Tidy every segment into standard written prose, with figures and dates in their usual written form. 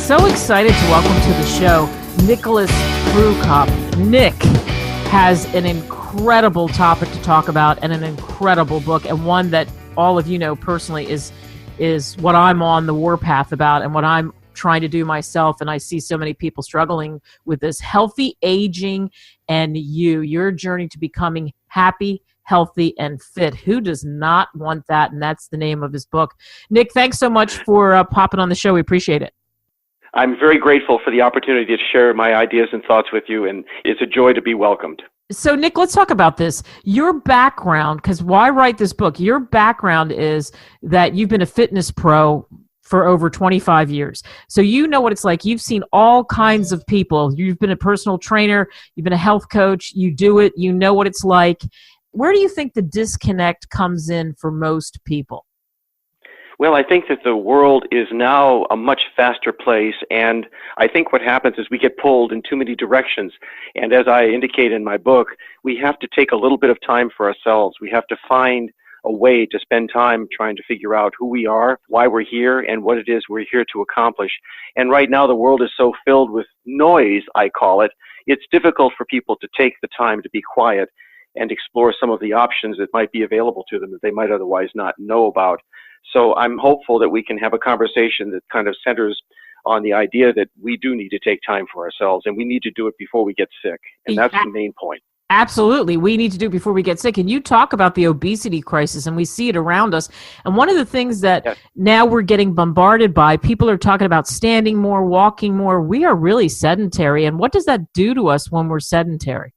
So excited to welcome to the show Nicholas Prukop. Nick has an incredible topic to talk about and an incredible book, and one that all of you know personally is what I'm on the warpath about and what I'm trying to do myself. And I see so many people struggling with this: healthy aging and your journey to becoming happy, healthy, and fit. Who does not want that? And that's the name of his book. Nick, thanks so much for popping on the show. We appreciate it. I'm very grateful for the opportunity to share my ideas and thoughts with you, and it's a joy to be welcomed. So, Nick, let's talk about this. Your background, because why write this book? Your background is that you've been a fitness pro for over 25 years. So you know what it's like. You've seen all kinds of people. You've been a personal trainer. You've been a health coach. You do it. You know what it's like. Where do you think the disconnect comes in for most people? Well, I think that the world is now a much faster place, and I think what happens is we get pulled in too many directions. And as I indicate in my book, we have to take a little bit of time for ourselves. We have to find a way to spend time trying to figure out who we are, why we're here, and what it is we're here to accomplish. And right now the world is so filled with noise, I call it. It's difficult for people to take the time to be quiet and explore some of the options that might be available to them that they might otherwise not know about. So I'm hopeful that we can have a conversation that kind of centers on the idea that we do need to take time for ourselves, and we need to do it before we get sick. And that's the main point. Absolutely. We need to do it before we get sick. And you talk about the obesity crisis, and we see it around us. And one of the things that now we're getting bombarded by, people are talking about standing more, walking more. We are really sedentary. And what does that do to us when we're sedentary?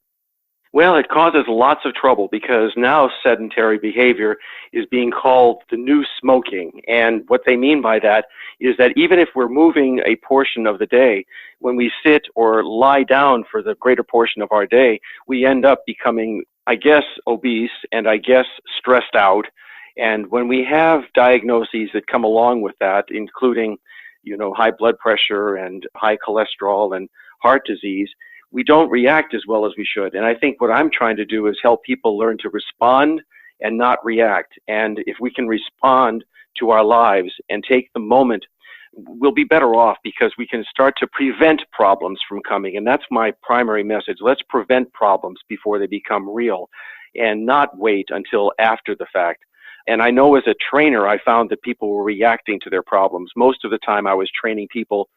Well, it causes lots of trouble because now sedentary behavior is being called the new smoking. And what they mean by that is that even if we're moving a portion of the day, when we sit or lie down for the greater portion of our day, we end up becoming, I guess, obese and I guess stressed out. And when we have diagnoses that come along with that, including, high blood pressure and high cholesterol and heart disease, we don't react as well as we should. And I think what I'm trying to do is help people learn to respond and not react. And if we can respond to our lives and take the moment, we'll be better off because we can start to prevent problems from coming. And that's my primary message. Let's prevent problems before they become real and not wait until after the fact. And I know as a trainer, I found that people were reacting to their problems. Most of the time I was training people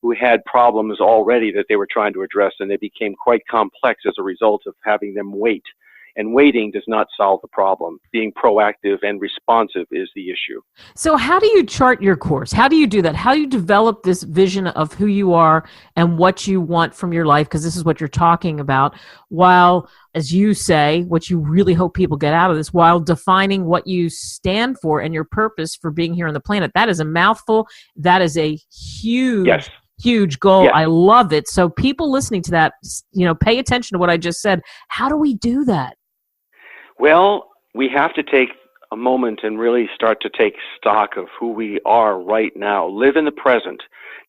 who had problems already that they were trying to address, and they became quite complex as a result of having them wait. And waiting does not solve the problem. Being proactive and responsive is the issue. So how do you chart your course? How do you do that? How do you develop this vision of who you are and what you want from your life? Because this is what you're talking about. While, as you say, what you really hope people get out of this, while defining what you stand for and your purpose for being here on the planet. That is a mouthful. That is a huge goal. I love it. So people listening to that, pay attention to what I just said. How do we do that? Well, we have to take a moment and really start to take stock of who we are right now. Live in the present.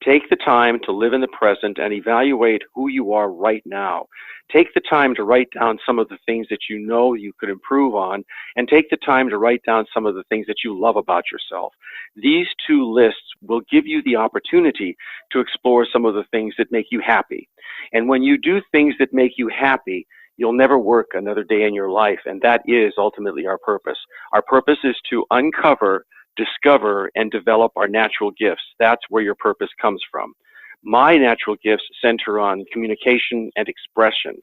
Take the time to live in the present and evaluate who you are right now. Take the time to write down some of the things that you know you could improve on, and take the time to write down some of the things that you love about yourself. These two lists will give you the opportunity to explore some of the things that make you happy. And when you do things that make you happy, you'll never work another day in your life, and that is ultimately our purpose. Our purpose is to uncover, discover, and develop our natural gifts. That's where your purpose comes from. My natural gifts center on communication and expression.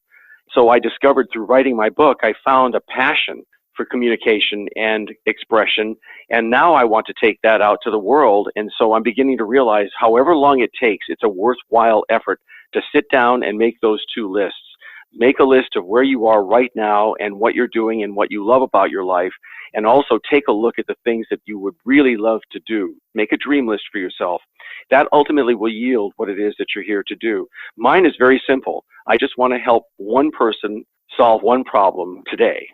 So I discovered through writing my book, I found a passion for communication and expression, and now I want to take that out to the world. And so I'm beginning to realize however long it takes, it's a worthwhile effort to sit down and make those two lists. Make a list of where you are right now and what you're doing and what you love about your life, and also take a look at the things that you would really love to do. Make a dream list for yourself. That ultimately will yield what it is that you're here to do. Mine is very simple. I just want to help one person solve one problem today.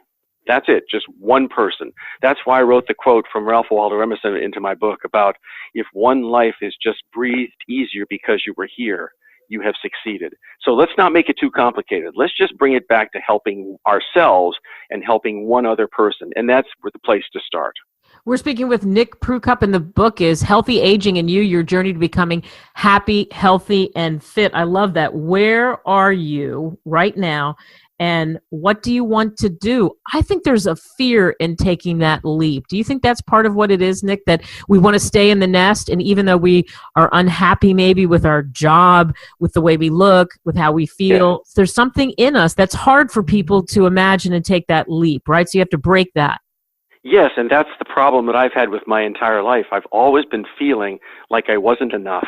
That's it, just one person. That's why I wrote the quote from Ralph Waldo Emerson into my book about if one life is just breathed easier because you were here, you have succeeded. So let's not make it too complicated. Let's just bring it back to helping ourselves and helping one other person. And that's the place to start. We're speaking with Nick Prukop, and the book is Healthy Aging and You, Your Journey to Becoming Happy, Healthy, and Fit. I love that. Where are you right now, and what do you want to do? I think there's a fear in taking that leap. Do you think that's part of what it is, Nick, that we want to stay in the nest, and even though we are unhappy maybe with our job, with the way we look, with how we feel, there's something in us that's hard for people to imagine and take that leap, right? So you have to break that. Yes, and that's the problem that I've had with my entire life. I've always been feeling like I wasn't enough,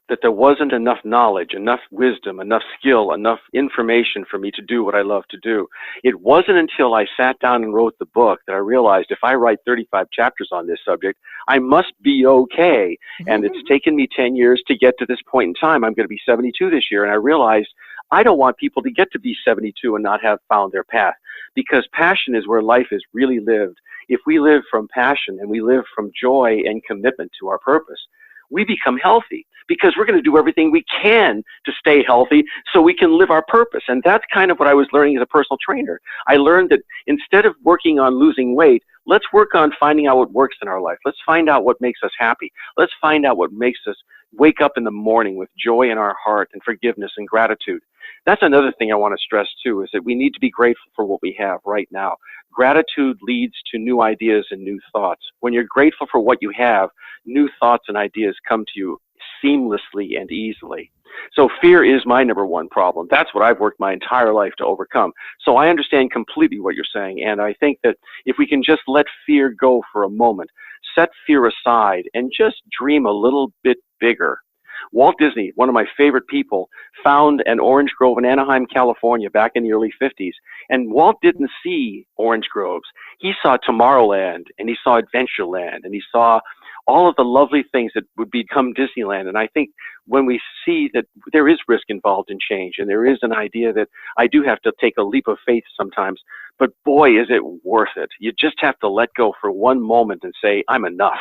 that there wasn't enough knowledge, enough wisdom, enough skill, enough information for me to do what I love to do. It wasn't until I sat down and wrote the book that I realized if I write 35 chapters on this subject, I must be okay. And it's taken me 10 years to get to this point in time. I'm going to be 72 this year, and I realized I don't want people to get to be 72 and not have found their path, because passion is where life is really lived. If we live from passion and we live from joy and commitment to our purpose, we become healthy, because we're going to do everything we can to stay healthy so we can live our purpose. And that's kind of what I was learning as a personal trainer. I learned that instead of working on losing weight, let's work on finding out what works in our life. Let's find out what makes us happy. Let's find out what makes us wake up in the morning with joy in our heart and forgiveness and gratitude. That's another thing I want to stress too, is that we need to be grateful for what we have right now. Gratitude leads to new ideas and new thoughts. When you're grateful for what you have, new thoughts and ideas come to you seamlessly and easily. So fear is my number one problem. That's what I've worked my entire life to overcome. So I understand completely what you're saying, and I think that if we can just let fear go for a moment, set fear aside, and just dream a little bit bigger. Walt Disney, one of my favorite people, found an orange grove in Anaheim, California back in the early 50s. And Walt didn't see orange groves. He saw Tomorrowland, and he saw Adventureland, and he saw all of the lovely things that would become Disneyland. And I think when we see that there is risk involved in change, and there is an idea that I do have to take a leap of faith sometimes, but boy, is it worth it. You just have to let go for one moment and say, I'm enough.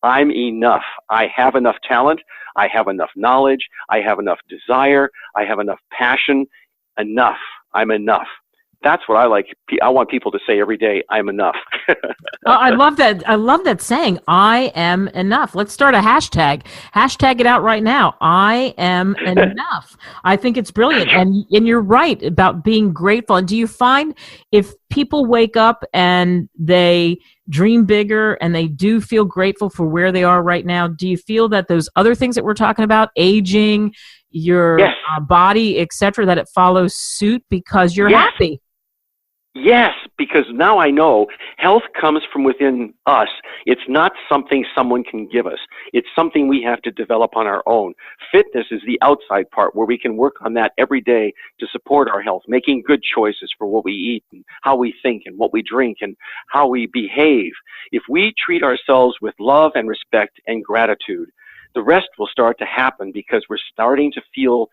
I'm enough. I have enough talent. I have enough knowledge. I have enough desire. I have enough passion. Enough. I'm enough. That's what I like. I want people to say every day, I'm enough. I love that. I love that saying, I am enough. Let's start a hashtag. Hashtag it out right now. I am enough. I think it's brilliant. And you're right about being grateful. And do you find if people wake up and they dream bigger and they do feel grateful for where they are right now, do you feel that those other things that we're talking about, aging, your body, etc., that it follows suit because you're happy? Yes, because now I know health comes from within us. It's not something someone can give us. It's something we have to develop on our own. Fitness is the outside part where we can work on that every day to support our health, making good choices for what we eat and how we think and what we drink and how we behave. If we treat ourselves with love and respect and gratitude, the rest will start to happen, because we're starting to feel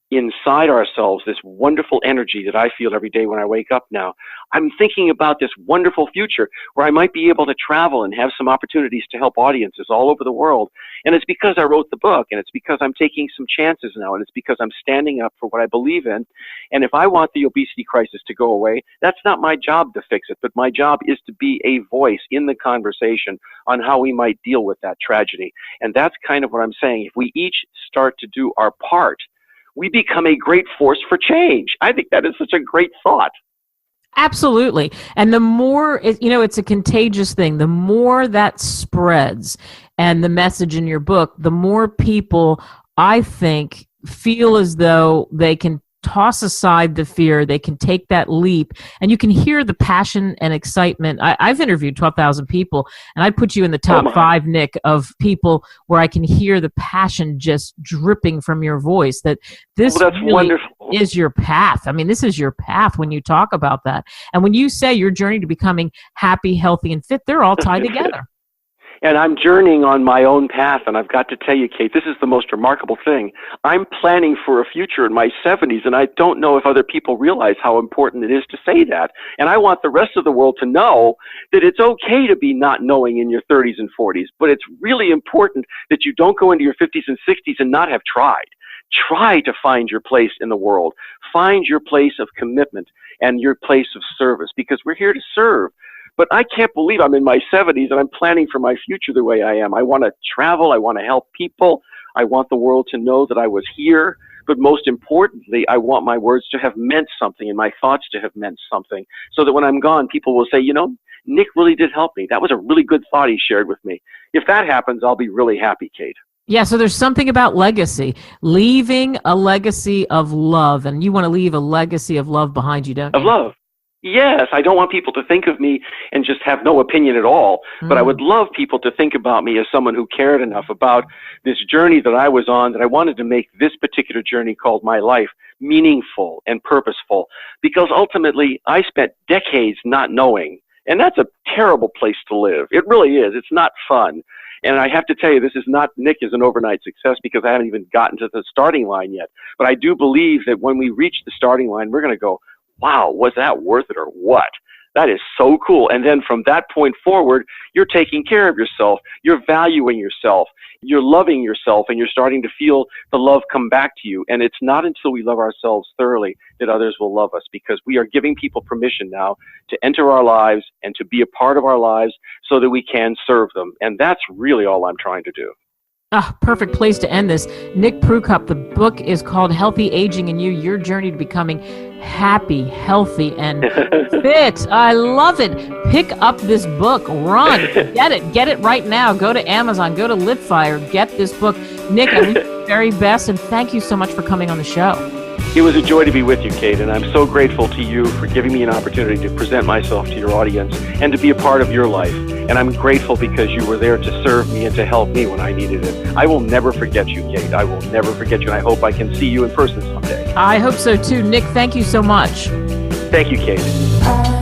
inside ourselves this wonderful energy that I feel every day when I wake up now. I'm thinking about this wonderful future where I might be able to travel and have some opportunities to help audiences all over the world. And it's because I wrote the book, and it's because I'm taking some chances now, and it's because I'm standing up for what I believe in. And if I want the obesity crisis to go away, that's not my job to fix it, but my job is to be a voice in the conversation on how we might deal with that tragedy. And that's kind of what I'm saying. If we each start to do our part, we become a great force for change. I think that is such a great thought. Absolutely. And the more, it's a contagious thing. The more that spreads, and the message in your book, the more people, I think, feel as though they can toss aside the fear, they can take that leap, and you can hear the passion and excitement. I've interviewed 12,000 people, and I'd put you in the top 5, Nick, of people where I can hear the passion just dripping from your voice, that this really wonderful. Is your path. I mean, this is your path when you talk about that. And when you say your journey to becoming happy, healthy, and fit, they're all tied together. And I'm journeying on my own path, and I've got to tell you, Kate, this is the most remarkable thing. I'm planning for a future in my 70s, and I don't know if other people realize how important it is to say that. And I want the rest of the world to know that it's okay to be not knowing in your 30s and 40s, but it's really important that you don't go into your 50s and 60s and not have tried. Try to find your place in the world. Find your place of commitment and your place of service, because we're here to serve. but I can't believe I'm in my 70s and I'm planning for my future the way I am. I want to travel. I want to help people. I want the world to know that I was here. But most importantly, I want my words to have meant something and my thoughts to have meant something, so that when I'm gone, people will say, Nick really did help me. That was a really good thought he shared with me. If that happens, I'll be really happy, Kate. Yeah, so there's something about legacy, leaving a legacy of love, and you want to leave a legacy of love behind you, don't you? Of love. Yes, I don't want people to think of me and just have no opinion at all, but I would love people to think about me as someone who cared enough about this journey that I was on, that I wanted to make this particular journey called my life meaningful and purposeful, because ultimately I spent decades not knowing, and that's a terrible place to live. It really is. It's not fun. And I have to tell you, Nick is an overnight success, because I haven't even gotten to the starting line yet. But I do believe that when we reach the starting line, we're going to go, wow, was that worth it or what? That is so cool. And then from that point forward, you're taking care of yourself, you're valuing yourself, you're loving yourself, and you're starting to feel the love come back to you. And it's not until we love ourselves thoroughly that others will love us, because we are giving people permission now to enter our lives and to be a part of our lives so that we can serve them. And that's really all I'm trying to do. Perfect place to end this. Nick Prukop, the book is called Healthy Aging in You, Your Journey to Becoming Happy, Healthy, and Fit. I love it. Pick up this book. Run. Get it. Get it right now. Go to Amazon. Go to LitFire. Get this book. Nick, I wish you the very best, and thank you so much for coming on the show. It was a joy to be with you, Kate, and I'm so grateful to you for giving me an opportunity to present myself to your audience and to be a part of your life. And I'm grateful because you were there to serve me and to help me when I needed it. I will never forget you, Kate. I will never forget you, and I hope I can see you in person someday. I hope so, too. Nick, thank you so much. Thank you, Kate.